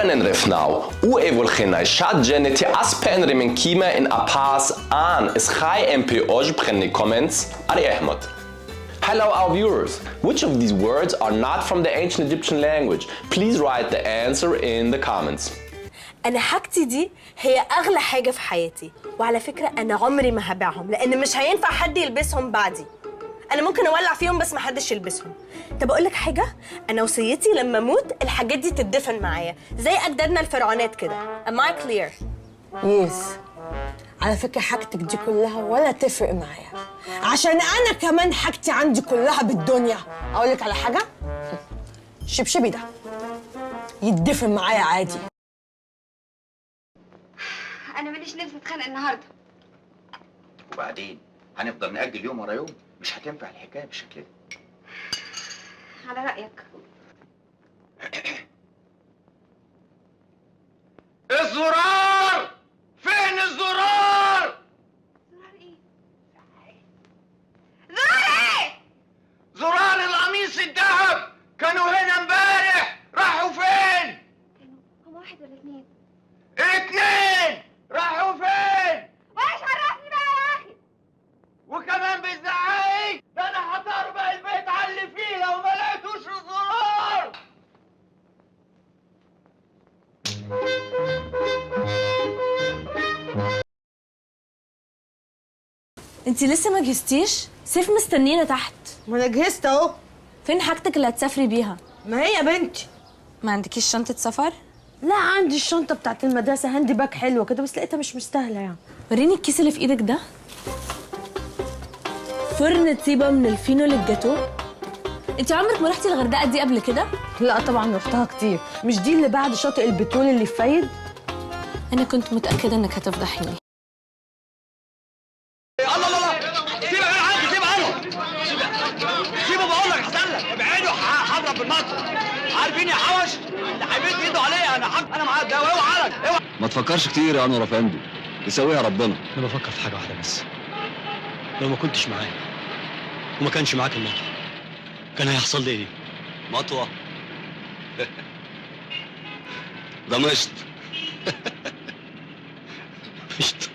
Renenref now. Uevolchenai chat geneti aspen remenkima in apas an is high MP ojbrenne comments Ari Ahmed. Hello our viewers. Which of these words are not from the ancient Egyptian language? Please write the answer in the comments. أنا حاجتي دي هي أغلى حاجة في حياتي، وعلى فكرة أنا عمري ما هبيعهم لأن مش هينفع حد يلبسهم بعدي. أنا ممكن أولع فيهم بس ما حدش يلبسهم. طب أقول لك حاجة؟ أنا وصيتي لما أموت الحاجات دي تدفن معايا زي أجدادنا الفرعونات كده. Am I clear؟ يس. على فكرة حاجتك دي كلها ولا تفرق معايا، عشان أنا كمان حاجتي عندي كلها بالدنيا. أقول لك على حاجة؟ الشبشبي ده يتدفن معايا عادي. أنا ماليش نفس أتخانق النهاردة. وبعدين هنفضل نأجل يوم ورا يوم؟ مش هتنفع الحكاية بالشكل ده. على رأيك. الزرار! فين الزرار؟ زرار إيه؟ زرار إيه؟ زرار القميص الذهب كانوا هنا امبارح، راحوا فين؟ هم واحد ولا اتنين؟ اتنين! راحوا فين؟ وإيش عرفني بقى يا أخي؟ وكمان بتزعقي؟ ده انا هضرب البيت على اللي فيه لو ما لقيتوش الزرار! أنتي لسه ما جهزتيش؟ سيف مستنينا تحت. ما أنا جهزت أهو. فين حاجتك اللي هتسافري بيها؟ ما هي يا بنتي. ما عندكيش شنطة سفر؟ لا عندي الشنطة بتاعت المدرسة هاندي باك حلوة كده بس لقيتها مش مستاهلة يعني. وريني الكيس اللي في ايدك ده. فرن طيبة من الفينو للجاتو. انت عمرك ما رحتي الغردقة دي قبل كده؟ لا طبعا رحتها كتير. مش دي اللي بعد شاطئ البترول اللي في فايد؟ انا كنت متأكدة انك هتفضحيني. الله الله الله! سيبك انا عندي، سيبه عنه! سيبه بقول لك احسن لك، ابعدوا هضرب بالمطر. عارفين يا حوش؟ اللي هيمد ايده عليا انا معاك ده، اوعى عليك اوعى. ما تفكرش كتير يا انور افندي، يسويها ربنا. انا بفكر في حاجه واحده بس، لو ما كنتش معايا وما كانش معاك المطر كان هيحصل لي ايه؟ مطوه ده مشط مشت